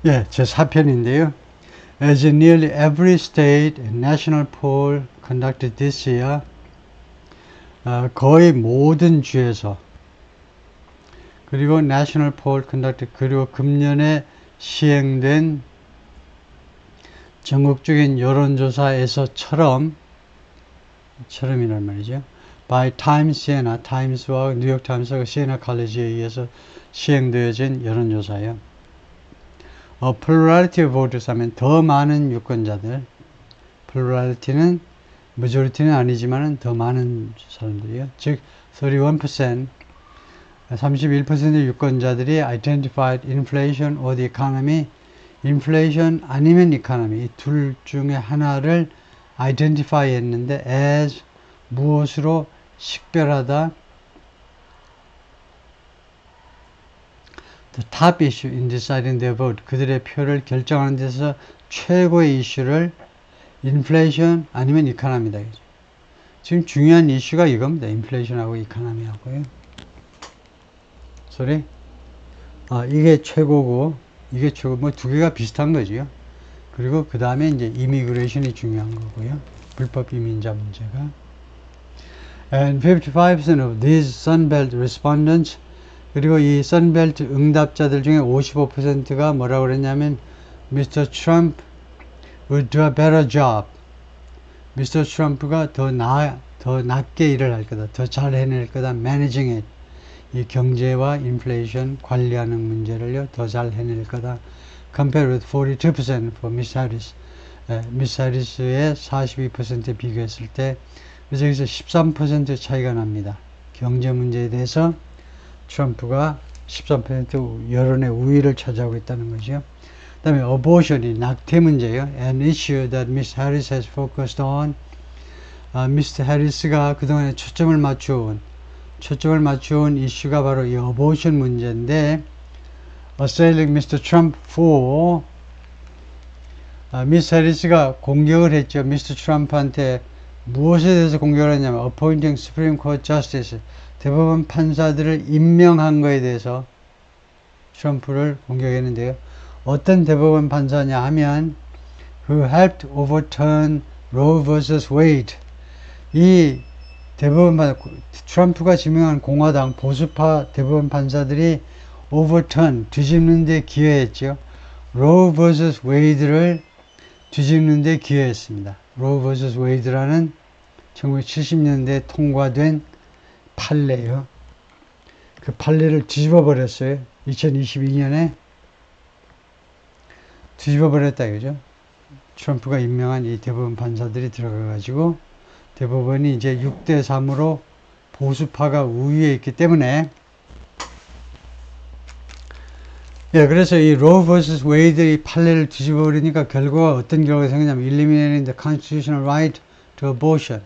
예, 제 4편인데요. As in nearly every state and national poll conducted this year, 거의 모든 주에서 그리고 national poll conducted 그리고 금년에 시행된 전국적인 여론조사에서처럼이란 말이죠. by Times Siena, 타임스와 뉴욕 타임스와 시에나 칼리지에 의해서 시행되어진 여론조사예요. plurality of voters 하면 더 많은 유권자들, plurality는 majority는 아니지만은 더 많은 사람들이요. 즉 31%, 31%의 유권자들이 identified inflation or the economy, inflation 아니면 economy 이 둘 중에 하나를 identify 했는데 as 무엇으로 식별하다 the top issue in deciding their vote 그들의 표를 결정하는 데서 최고의 이슈를 inflation 아니면 economy다. 지금 중요한 이슈가 이겁니다. inflation하고 economy하고요. 소리? 이게 최고고 이게 최고 뭐 두 개가 비슷한 거지요. 그리고 그 다음에 이제 immigration이 중요한 거고요. 불법 이민자 문제가. And 55% of these Sunbelt respondents 그리고 이 Sunbelt 응답자들 중에 55%가 뭐라고 그랬냐면 Mr. Trump would do a better job. Mr. Trump가 더 낫게 일을 할 거다. 더 잘 해낼 거다. Managing it. 이 경제와 인플레이션 관리하는 문제를요. 더 잘 해낼 거다. Compared with 42% for Miss Harris. 미스 해리스의 42%에 비교했을 때 그래서 여기서 13% 차이가 납니다. 경제 문제에 대해서 트럼프가 13% 여론의 우위를 차지하고 있다는 거죠. 그 다음에 abortion이 낙태 문제예요. An issue that Miss Harris has focused on. 미스 해리스가 그동안에 초점을 맞춰온 이슈가 바로 이 abortion 문제인데 assailing Mr. Trump for 미스 해리스가 공격을 했죠. 미스터 트럼프한테 무엇에 대해서 공격을 했냐면 appointing Supreme Court Justice 대법원 판사들을 임명한 거에 대해서 트럼프를 공격했는데요. 어떤 대법원 판사냐 하면 who helped overturn Roe vs. Wade 이 대법원 판사 트럼프가 지명한 공화당 보수파 대법원 판사들이 overturn 뒤집는 데 기여했죠. Roe vs. Wade를 뒤집는 데 기여했습니다. Roe vs. Wade라는 1970년대에 통과된 판례요. 그 판례를 뒤집어 버렸어요. 2022년에 뒤집어 버렸다 이거죠. 트럼프가 임명한 이 대법원 판사들이 들어가가지고 대법원이 이제 6대3으로 보수파가 우위에 있기 때문에 예, 그래서 이 Roe vs. Wade 이 판례를 뒤집어 버리니까 결과가 어떤 결과가 생기냐면 eliminating the constitutional right to abortion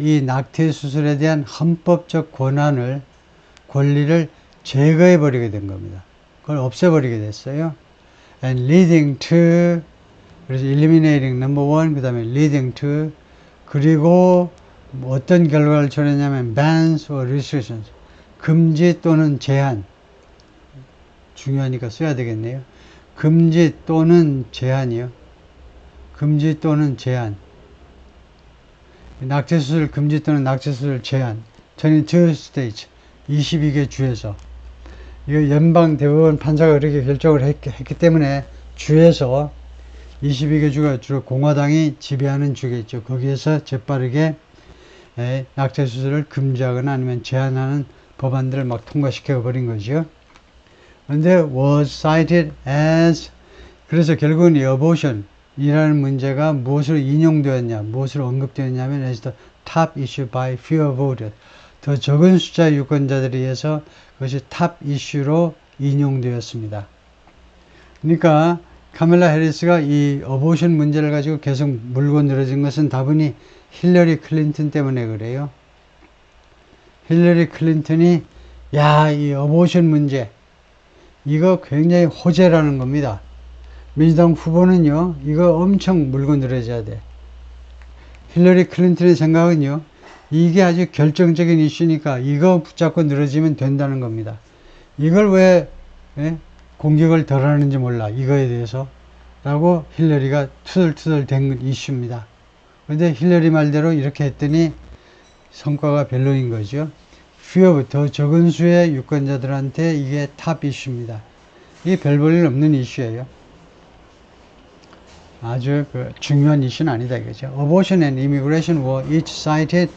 이 낙태 수술에 대한 헌법적 권리를 제거해 버리게 된 겁니다. 그걸 없애버리게 됐어요. And leading to 그래서 eliminating number one 그 다음에 leading to 그리고 어떤 결과를 초래했냐면 bans or restrictions 금지 또는 제한 중요하니까 써야 되겠네요. 금지 또는 제한이요. 금지 또는 제한. 낙태수술 금지 또는 낙태수술 제한. 22 states, 22개 주에서. 이거 연방 대법원 판사가 그렇게 결정을 했기 때문에 주에서 22개 주가 주로 공화당이 지배하는 주겠죠. 거기에서 재빠르게 낙태수술을 금지하거나 아니면 제한하는 법안들을 막 통과시켜 버린 거죠. 근데 was cited as 그래서 결국은 이 abortion 이라는 문제가 무엇으로 인용되었냐 무엇으로 언급되었냐면 as the top issue by fewer voters 더 적은 숫자의 유권자들에 의해서 그것이 탑 이슈로 인용되었습니다. 그러니까 카멜라 해리스가 이 abortion 문제를 가지고 계속 물고 늘어진 것은 다분히 힐러리 클린턴 때문에 그래요. 힐러리 클린턴이 야, 이 abortion 문제 이거 굉장히 호재라는 겁니다. 민주당 후보는요, 이거 엄청 물고 늘어져야 돼. 힐러리 클린턴의 생각은요, 이게 아주 결정적인 이슈니까 이거 붙잡고 늘어지면 된다는 겁니다. 이걸 왜 공격을 덜 하는지 몰라. 이거에 대해서. 라고 힐러리가 투덜투덜 된 이슈입니다. 근데 힐러리 말대로 이렇게 했더니 성과가 별로인 거죠. few 더 적은 수의 유권자들한테 이게 탑 이슈입니다. 이게 별 볼 일 없는 이슈예요. 아주 중요한 이슈는 아니다 이거죠. Abortion and immigration were each cited.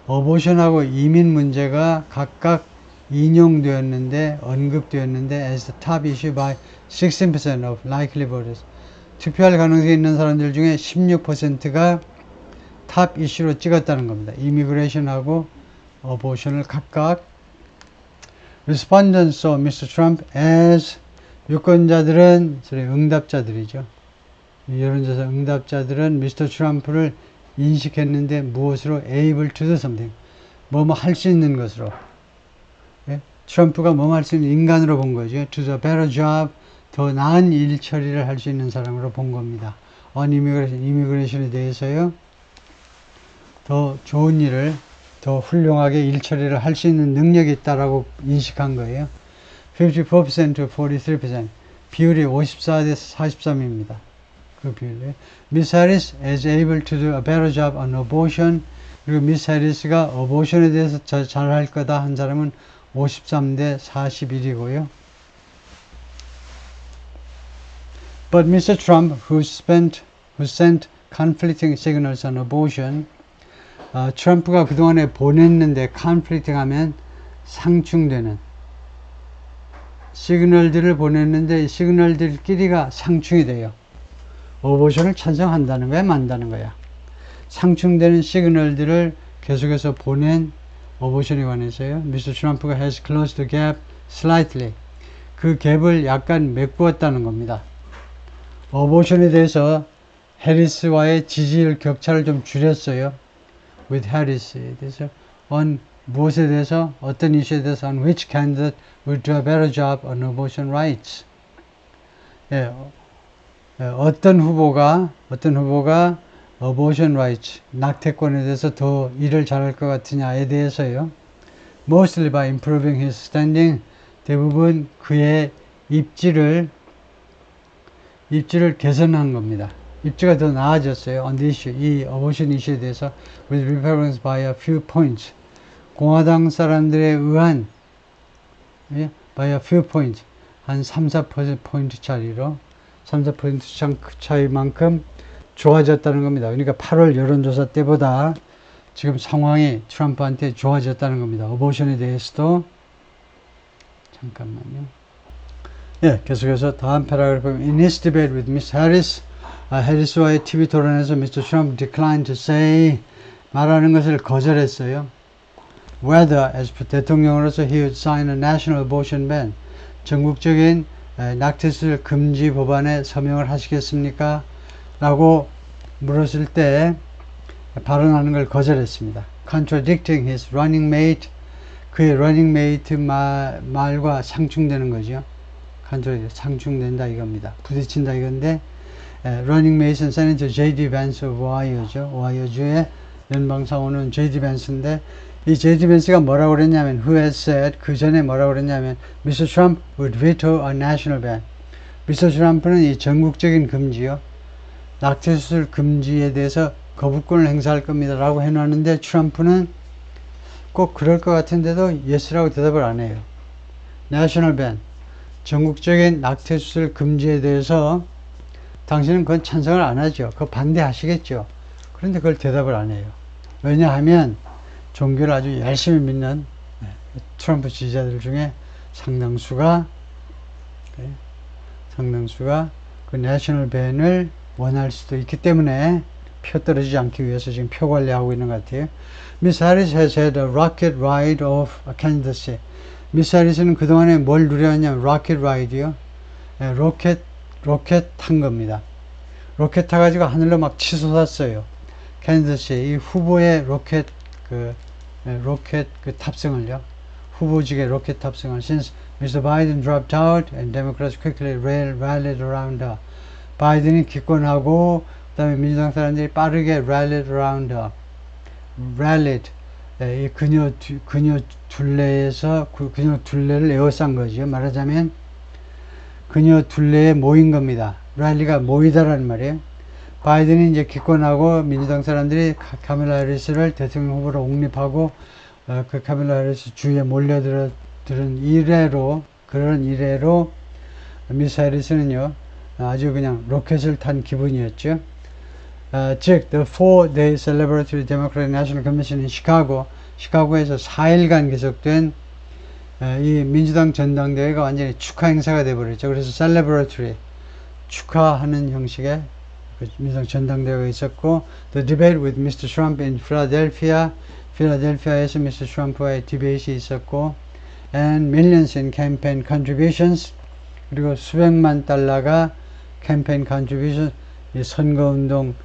어보션하고 이민 문제가 각각 인용되었는데 언급되었는데 as the top issue by 16% of likely voters. 투표할 가능성이 있는 사람들 중에 16%가 탑 이슈로 찍었다는 겁니다. 이미그레이션하고 어보션을 각각. Respondents saw Mr. Trump as 유권자들은 응답자들이죠. 여론조사 응답자들은 미스터 트럼프를 인식했는데 무엇으로 able to do something 뭐뭐 할 수 있는 것으로 예? 트럼프가 뭐뭐 할 수 있는 인간으로 본 거죠. to do a better job 더 나은 일 처리를 할 수 있는 사람으로 본 겁니다. on immigration immigration에 대해서요 더 좋은 일을 더 훌륭하게 일 처리를 할 수 있는 능력이 있다라고 인식한 거예요. 54% to 43% 비율이 54 대 43입니다. 그 비율에 미스 해리스 is able to do a better job on abortion. 그리고 미스 해리스가 어보션에 대해서 잘할 거다 한 사람은 53 대 41이고요. But Mr. Trump, who sent conflicting signals on abortion, 트럼프가 그동안에 보냈는데 conflicting 하면 상충되는 시그널들을 보냈는데 이 시그널들끼리가 상충이 돼요. 어보션을 찬성한다는 거야, 만다는 거야. 상충되는 시그널들을 계속해서 보낸 어보션에 관해서요. 미스터 트럼프가 has closed the gap slightly. 그 갭을 약간 메꾸었다는 겁니다. 어보션에 대해서 해리스와의 지지율 격차를 좀 줄였어요. with 해리스에 대해서 on 무엇에 대해서 어떤 이슈에 대해서 on which candidate will do a better job on abortion rights. 예, 어떤 후보가 abortion rights 낙태권에 대해서 더 일을 잘할 것 같으냐에 대해서요. mostly by improving his standing 대부분 그의 입지를 개선한 겁니다. 입지가 더 나아졌어요. on the issue 이 abortion 이슈에 대해서 with Republicans by a few points 공화당 사람들에 의한 예? by a few points 한 3-4% 차이로 3-4% 차이만큼 좋아졌다는 겁니다. 그러니까 8월 여론조사 때보다 지금 상황이 트럼프한테 좋아졌다는 겁니다. 어보션에 대해서도 잠깐만요. 예, 계속해서 다음 패러그래프 In his debate with Miss Harris 해리스와의 TV 토론에서 Mr. Trump declined to say 말하는 것을 거절했어요. Whether as 대통령으로서 he would sign a national abortion ban 전국적인 낙태수술 금지 법안에 서명을 하시겠습니까? 라고 물었을 때 발언하는 걸 거절했습니다. Contradicting his running mate 그의 running mate 말과 상충되는 거죠. 상충된다 이겁니다. 부딪힌다 이건데 running mate은 세네터 J.D. Vance of Ohio죠. 오하이오주의 연방상원은 J.D. Vance인데 이 J.D. Vance가 뭐라고 그랬냐면 who has said 그 전에 뭐라고 그랬냐면 Mr. Trump would veto a national ban. Mr. Trump는 이 전국적인 금지요. 낙태수술 금지에 대해서 거부권을 행사할 겁니다. 라고 해놨는데 트럼프는 꼭 그럴 것 같은데도 yes라고 대답을 안 해요. national ban. 전국적인 낙태수술 금지에 대해서 당신은 그건 찬성을 안 하죠. 그거 반대하시겠죠. 그런데 그걸 대답을 안 해요. 왜냐하면 종교를 아주 열심히 믿는 트럼프 지지자들 중에 상당수가 그 내셔널 밴을 원할 수도 있기 때문에 표 떨어지지 않기 위해서 지금 표 관리하고 있는 것 같아요. Miss Harris has had a rocket ride of a candidacy. 미스 해리스는 그동안에 뭘 누려왔냐면 rocket ride요. 로켓 탄 겁니다. 로켓 타가지고 하늘로 막 치솟았어요. 캔디더시 이 후보의 로켓 탑승을요. 후보직의 로켓 탑승을 since Mr. Biden dropped out and Democrats quickly rallied around her. 바이든이 기권하고 그다음에 민주당 사람들이 빠르게 rallied around her. rallied 이 그녀 둘레에서 그녀 둘레를 에워싼 거죠. 말하자면 그녀 둘레에 모인 겁니다. 랠리가 모이다라는 말이에요. 바이든이 이제 기권하고 민주당 사람들이 카밀라 해리스를 대통령 후보로 옹립하고 그 카밀라 해리스 주위에 몰려들은 그런 이래로 미스 해리스는요 아주 그냥 로켓을 탄 기분이었죠. 즉 the 4-day celebratory Democratic National Convention in 시카고에서 4일간 계속된 이 민주당 전당대회가 완전히 축하 행사가 되어버렸죠. 그래서 celebratory 축하하는 형식의 민주당 전당대회가 있었고, the debate with Mr. Trump in 필라델피아에서 Mr. Trump와의 디베이트가 있었고, and millions in campaign contributions, 그리고 수백만 달러가 캠페인 contribution, 이 선거운동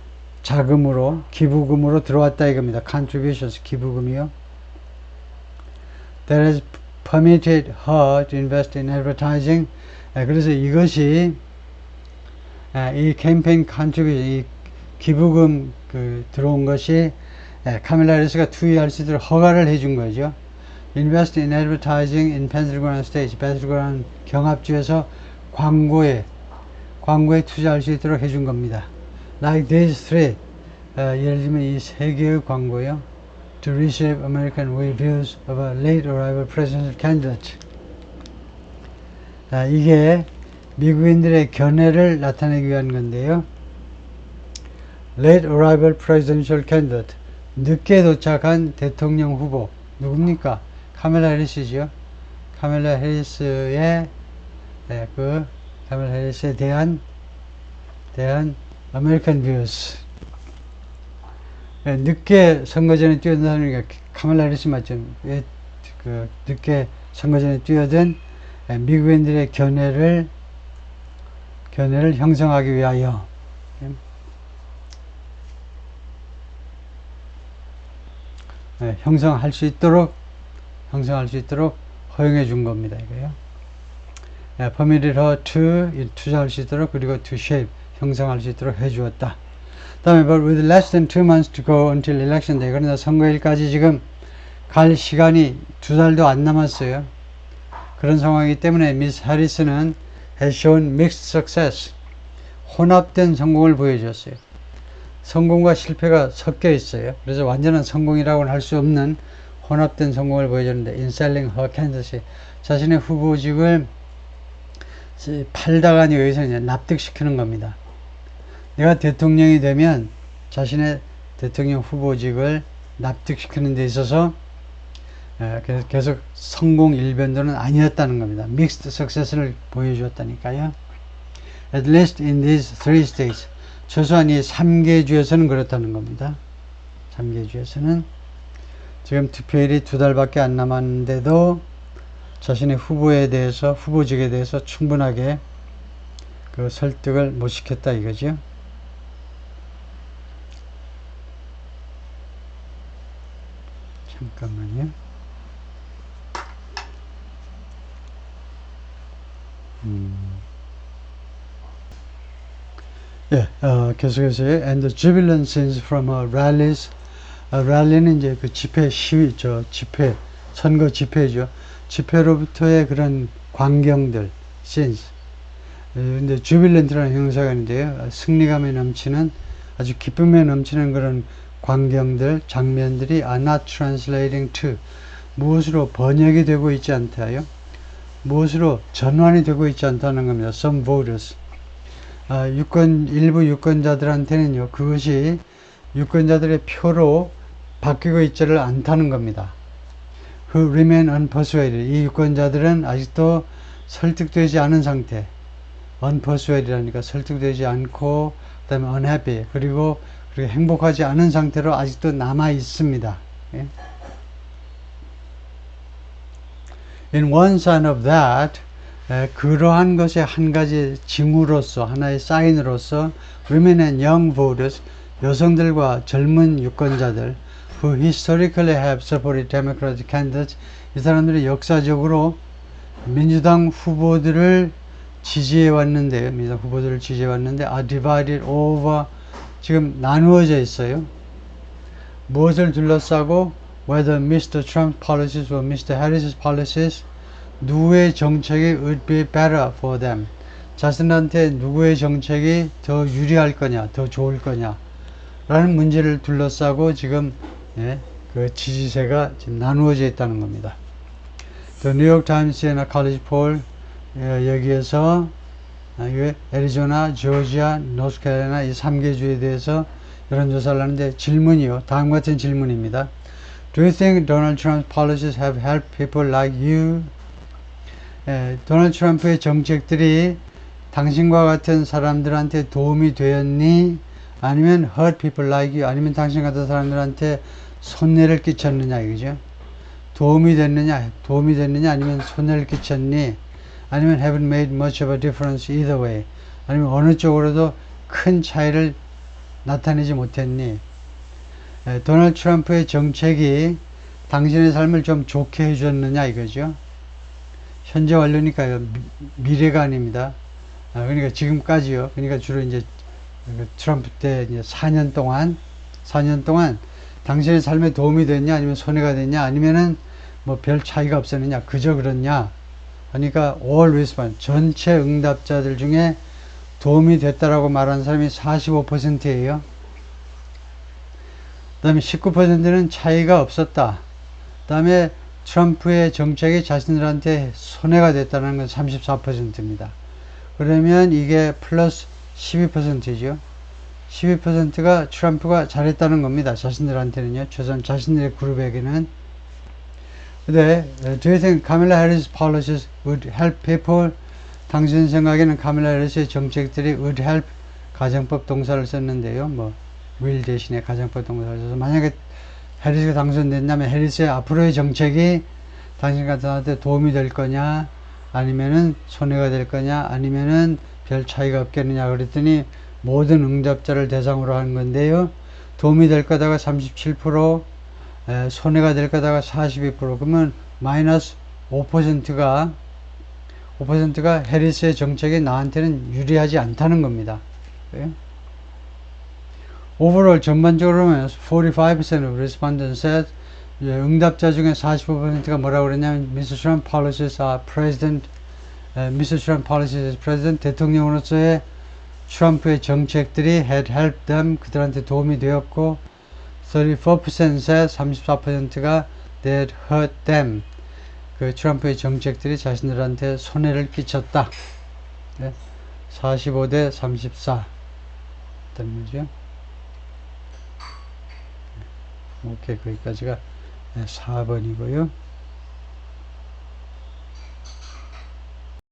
자금으로, 기부금으로 들어왔다 이겁니다. contributions, 기부금이요. That has permitted her to invest in advertising. 그래서 이것이 이 캠페인 컨트리뷰션, 이 기부금 들어온 것이 카밀라 해리스가 투여할 수 있도록 허가를 해준 거죠. Invest in advertising in Pennsylvania State, 펜실베니아 경합주에서 광고에 투자할 수 있도록 해준 겁니다. Like these three, 예를 들면 이 세 개의 광고요. To reshape American views of a late arrival presidential candidate. 이게 미국인들의 견해를 나타내기 위한 건데요. Late arrival presidential candidate. 늦게 도착한 대통령 후보. 누굽니까? 카밀라 해리스죠. 카밀라 해리스에 대한 American views. 늦게 선거전에 뛰어든 사람이니까 카밀라 해리스 맞죠? 늦게 선거전에 뛰어든 미국인들의 견해를 형성하기 위하여 형성할 수 있도록 허용해 준 겁니다. 이거요. permitted her to 투자할 수 있도록, 그리고 to shape 형성할 수 있도록 해 주었다. 다음에 but with less than 2 months to go until election day. 그러나 선거일까지 지금 갈 시간이 2달도 안 남았어요. 그런 상황이기 때문에 미스 해리스는 has shown mixed success. 혼합된 성공을 보여줬어요. 성공과 실패가 섞여 있어요. 그래서 완전한 성공이라고는 할 수 없는 혼합된 성공을 보여줬는데 in selling her candidacy. 자신의 후보직을 팔다가 여기서 이제 납득시키는 겁니다. 내가 대통령이 되면 자신의 대통령 후보직을 납득시키는 데 있어서 계속 성공 일변도는 아니었다는 겁니다. 믹스드 석세스를 보여주었다니까요. At least in these three states. 최소한 이 3개 주에서는 그렇다는 겁니다. 3개 주에서는 지금 투표일이 2달밖에 안 남았는데도 자신의 후보직에 대해서 충분하게 그 설득을 못 시켰다 이거죠. 잠깐만요. 계속해서요. And the jubilant scenes from rallies. 랠리는 이제 그 집회 선거 집회죠. 집회로부터의 그런 광경들, scenes. 근데 jubilant라는 형사가 있는데요. 승리감에 넘치는, 아주 기쁨에 넘치는 그런 광경들, 장면들이 are not translating to. 무엇으로 번역이 되고 있지 않다요. 무엇으로 전환이 되고 있지 않다는 겁니다. Some voters. 일부 유권자들한테는요, 그것이 유권자들의 표로 바뀌고 있지를 않다는 겁니다. Who remain unpersuaded. 이 유권자들은 아직도 설득되지 않은 상태. unpersuaded라니까 설득되지 않고, 그 다음에 unhappy. 그리고 행복하지 않은 상태로 아직도 남아 있습니다. 예? In one sign of that, 그러한 것의 한 가지 징후로서, 하나의 사인으로서 women and young voters, 여성들과 젊은 유권자들 who historically have supported Democratic candidates, 이 사람들이 역사적으로 민주당 후보들을 지지해 왔는데요. 민주당 후보들을 지지해 왔는데 are divided over, 지금 나누어져 있어요. 무엇을 둘러싸고 whether Mr. Trump's policies or Mr. Harris's policies, 누구의 정책이 would be better for them. 자신한테 누구의 정책이 더 유리할 거냐, 더 좋을 거냐 라는 문제를 둘러싸고 지금 그 지지세가 지금 나누어져 있다는 겁니다. 또 뉴욕 타임스나 칼리지 폴 여기에서 애리조나, 조지아, 노스캐롤라이나 이 3개 주에 대해서 여론조사를 하는데 질문이요. 다음 같은 질문입니다. Do you think Donald Trump's policies have helped people like you? 도널드 트럼프의 정책들이 당신과 같은 사람들한테 도움이 되었니? 아니면 hurt people like you? 아니면 당신 같은 사람들한테 손해를 끼쳤느냐 이거죠. 도움이 됐느냐 아니면 손해를 끼쳤니? 아니면 haven't made much of a difference either way. 아니면 어느 쪽으로도 큰 차이를 나타내지 못했니? 도널드 트럼프의 정책이 당신의 삶을 좀 좋게 해줬느냐 이거죠. 현재 완료니까요. 미래가 아닙니다. 그러니까 지금까지요. 그러니까 주로 이제 트럼프 때 이제 4년 동안 당신의 삶에 도움이 됐냐 아니면 손해가 됐냐 아니면은 뭐 별 차이가 없었느냐 그저 그렇냐. 그러니까 all respond 전체 응답자들 중에 도움이 됐다라고 말한 사람이 45%예요. 그 다음에 19%는 차이가 없었다. 그 다음에 트럼프의 정책이 자신들한테 손해가 됐다는 건 34%입니다. 그러면 이게 플러스 12%죠. 12%가 트럼프가 잘했다는 겁니다. 자신들한테는요. 최소한 자신들의 그룹에게는. 근데 do you think Kamala Harris policies would help people? 당신 생각에는 카밀라 해리스의 정책들이 would help 가정법 동사를 썼는데요. 뭐 will 대신에 가정법 동사를 써서 만약에 해리스가 당선된다면 해리스의 앞으로의 정책이 당신 같은 사람한테 도움이 될 거냐 아니면은 손해가 될 거냐 아니면은 별 차이가 없겠느냐 그랬더니 모든 응답자를 대상으로 하는 건데요. 도움이 될 거다가 37%, 손해가 될 거다가 42%, 그러면 마이너스 5%가 해리스의 정책이 나한테는 유리하지 않다는 겁니다. 오버롤 전반적으로 보면 45% of respondents said 응답자 중에 45%가 뭐라고 그랬냐면 Mr. Trump policies are president, Mr. Trump policies as president 대통령으로서의 트럼프의 정책들이 had helped them 그들한테 도움이 되었고 34% said 34%가 that hurt them 그 트럼프의 정책들이 자신들한테 손해를 끼쳤다. 45대 34 되는 거죠. 오케이, 거기까지가 4번이고요.